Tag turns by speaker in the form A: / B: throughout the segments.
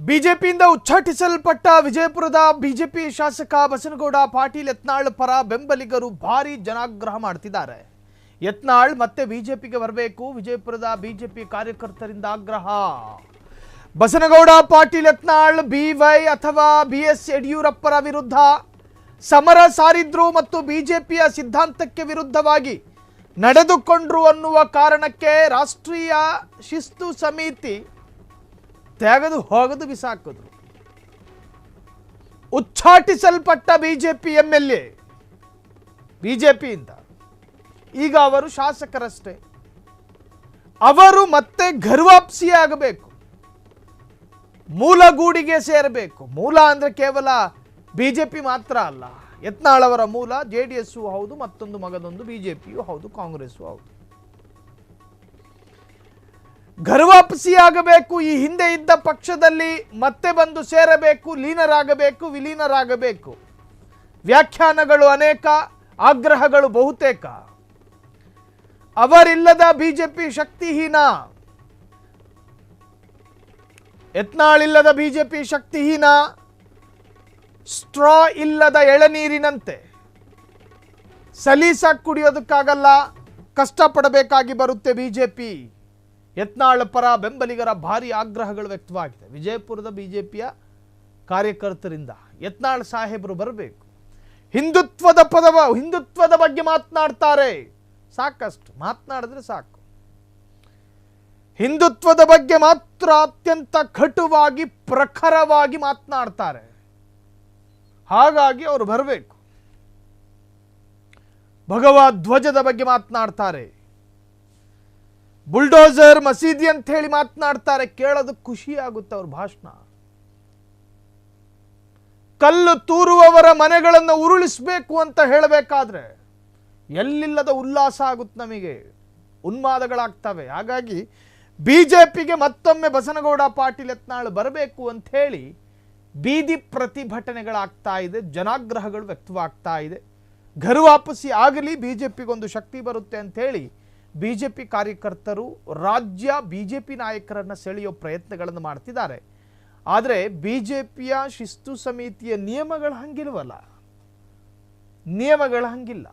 A: ಬಿಜೆಪಿಯಿಂದ ಉಚ್ಚಾಟಿಸಲ್ಪಟ್ಟ ವಿಜಯಪುರದ ಬಿಜೆಪಿ ಶಾಸಕ ಬಸನಗೌಡ ಪಾಟೀಲ್ ಯತ್ನಾಳ್ ಪರ ಬೆಂಬಲಿಗರು ಭಾರಿ ಜನಾಗ್ರಹ ಮಾಡ್ತಿದ್ದಾರೆ. ಯತ್ನಾಳ್ ಮತ್ತೆ ಬಿಜೆಪಿಗೆ ಬರಬೇಕು, ವಿಜಯಪುರದ ಬಿಜೆಪಿ ಕಾರ್ಯಕರ್ತರಿಂದ ಆಗ್ರಹ. ಬಸನಗೌಡ ಪಾಟೀಲ್ ಯತ್ನಾಳ್ ಬಿವೈ ಅಥವಾ ಬಿಎಸ್ ಯಡಿಯೂರಪ್ಪರ ವಿರುದ್ಧ ಸಮರ ಸಾರಿದ್ರು ಮತ್ತು ಬಿಜೆಪಿಯ ಸಿದ್ಧಾಂತಕ್ಕೆ ವಿರುದ್ಧವಾಗಿ ನಡೆದುಕೊಂಡ್ರು ಅನ್ನುವ ಕಾರಣಕ್ಕೆ ರಾಷ್ಟ್ರೀಯ ಶಿಸ್ತು ಸಮಿತಿ ತೆಗೆದು ಹೋಗದು ಬಿಸಾಕಿದ್ರು. ಉಚ್ಚಾಟಿಸಲ್ಪಟ್ಟ ಬಿಜೆಪಿ ಎಂಎಲ್ಎ ಬಿಜೆಪಿಯಿಂದ ಈಗ ಅವರು ಶಾಸಕರಷ್ಟೇ. ಅವರು ಮತ್ತೆ ಘರ್ವಾಪ್ಸಿ ಆಗಬೇಕು, ಮೂಲ ಗೂಡಿಗೆ ಸೇರಬೇಕು. ಮೂಲ ಅಂದ್ರೆ ಕೇವಲ ಬಿಜೆಪಿ ಮಾತ್ರ ಅಲ್ಲ, ಯತ್ನಾಳ್ ಅವರ ಮೂಲ ಜೆಡಿಎಸ್ ಹೌದು, ಮತ್ತೊಂದು ಮಗದೊಂದು ಬಿಜೆಪಿಯೂ ಹೌದು, ಕಾಂಗ್ರೆಸ್ ಹೌದು. ಘರ್ವಾಪಸಿ ಆಗಬೇಕು, ಈ ಹಿಂದೆ ಇದ್ದ ಪಕ್ಷದಲ್ಲಿ ಮತ್ತೆ ಬಂದು ಸೇರಬೇಕು, ಲೀನರಾಗಬೇಕು, ವಿಲೀನರಾಗಬೇಕು. ವ್ಯಾಖ್ಯಾನಗಳು ಅನೇಕ, ಆಗ್ರಹಗಳು ಬಹುತೇಕ. ಅವರಿಲ್ಲದ ಬಿಜೆಪಿ ಶಕ್ತಿಹೀನ, ಯತ್ನಾಳ್ ಇಲ್ಲದ ಬಿಜೆಪಿ ಶಕ್ತಿಹೀನ, ಸ್ಟ್ರಾ ಇಲ್ಲದ ಎಳನೀರಿನಂತೆ. ಸಲೀಸಾಗಿ ಕುಡಿಯೋದಕ್ಕಾಗಲ್ಲ, ಕಷ್ಟಪಡಬೇಕಾಗಿ ಬರುತ್ತೆ ಬಿಜೆಪಿ. ಯತ್ನಾಳ್ ಪರ ಬೆಂಬಲಿಗರ ಭಾರಿ ಆಗ್ರಹಗಳು ವ್ಯಕ್ತವಾಗಿದೆ ವಿಜಯಪುರದ ಬಿಜೆಪಿಯ ಕಾರ್ಯಕರ್ತರಿಂದ. ಯತ್ನಾಳ್ ಸಾಹೇಬರು ಬರಬೇಕು, ಹಿಂದುತ್ವದ ಬಗ್ಗೆ ಮಾತನಾಡ್ತಾರೆ. ಸಾಕಷ್ಟು ಮಾತನಾಡಿದ್ರೆ ಸಾಕು. ಹಿಂದುತ್ವದ ಬಗ್ಗೆ ಮಾತ್ರ ಅತ್ಯಂತ ಕಟುವಾಗಿ, ಪ್ರಖರವಾಗಿ ಮಾತನಾಡ್ತಾರೆ. ಹಾಗಾಗಿ ಅವರು ಬರಬೇಕು. ಭಗವದ್ ಧ್ವಜದ ಬಗ್ಗೆ ಮಾತನಾಡ್ತಾರೆ. ಬುಲ್ಡೋಸರ್ ಮಸೀದಿ ಅಂತ ಹೇಳಿ ಮಾತನಾಡ್ತಾರೆ. ಕೇಳೋದು ಖುಷಿ ಆಗುತ್ತೆ ಅವ್ರ ಭಾಷಣ. ಕಲ್ಲು ತೂರುವವರ ಮನೆಗಳನ್ನು ಉರುಳಿಸಬೇಕು ಅಂತ ಹೇಳಬೇಕಾದ್ರೆ ಎಲ್ಲಿಲ್ಲದ ಉಲ್ಲಾಸ ಆಗುತ್ತೆ, ನಮಗೆ ಉನ್ಮಾದಗಳಾಗ್ತವೆ. ಹಾಗಾಗಿ ಬಿಜೆಪಿಗೆ ಮತ್ತೊಮ್ಮೆ ಬಸನಗೌಡ ಪಾಟೀಲ್ ಯತ್ನಾಳ್ ಬರಬೇಕು ಅಂತ ಹೇಳಿ ಬೀದಿ ಪ್ರತಿಭಟನೆಗಳಾಗ್ತಾ ಇದೆ, ಜನಾಗ್ರಹಗಳು ವ್ಯಕ್ತವಾಗ್ತಾ ಇದೆ. ಘರ್ವಾಪಸಿ ಆಗಲಿ, ಬಿಜೆಪಿಗೊಂದು ಶಕ್ತಿ ಬರುತ್ತೆ ಅಂತ ಹೇಳಿ ಬಿಜೆಪಿ ಕಾರ್ಯಕರ್ತರು ರಾಜ್ಯ ಬಿಜೆಪಿ ನಾಯಕರನ್ನು ಸೆಳೆಯೋ ಪ್ರಯತ್ನಗಳನ್ನು ಮಾಡ್ತಿದ್ದಾರೆ. ಆದರೆ ಬಿಜೆಪಿಯ ಶಿಸ್ತು ಸಮಿತಿಯ ನಿಯಮಗಳು ಹಂಗಿಲ್ವಲ್ಲ, ನಿಯಮಗಳು ಹಂಗಿಲ್ಲ.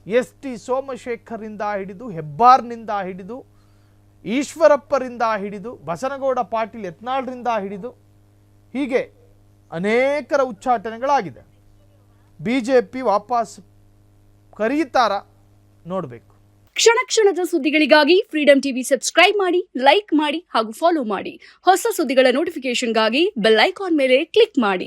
A: ಎಸ್ ಟಿ ಸೋಮಶೇಖರ್ನಿಂದ ಹಿಡಿದು, ಹೆಬ್ಬಾರ್ನಿಂದ ಹಿಡಿದು, ಈಶ್ವರಪ್ಪರಿಂದ ಹಿಡಿದು, ಬಸನಗೌಡ ಪಾಟೀಲ್ ಯತ್ನಾಳ್ರಿಂದ ಹಿಡಿದು ಹೀಗೆ ಅನೇಕರ ಉಚ್ಚಾಟನೆಗಳಾಗಿದೆ. ಬಿಜೆಪಿ ವಾಪಸ್ ಕರೀತಾರ ನೋಡಬೇಕು.
B: ಕ್ಷಣ ಕ್ಷಣದ ಸುದ್ದಿಗಳಿಗಾಗಿ ಫ್ರೀಡಂ ಟಿವಿ ಸಬ್ಸ್ಕ್ರೈಬ್ ಮಾಡಿ, ಲೈಕ್ ಮಾಡಿ ಹಾಗೂ ಫಾಲೋ ಮಾಡಿ. ಹೊಸ ಸುದ್ದಿಗಳ ನೋಟಿಫಿಕೇಶನ್ಗಾಗಿ ಬೆಲ್ ಐಕಾನ್ ಮೇಲೆ ಕ್ಲಿಕ್ ಮಾಡಿ.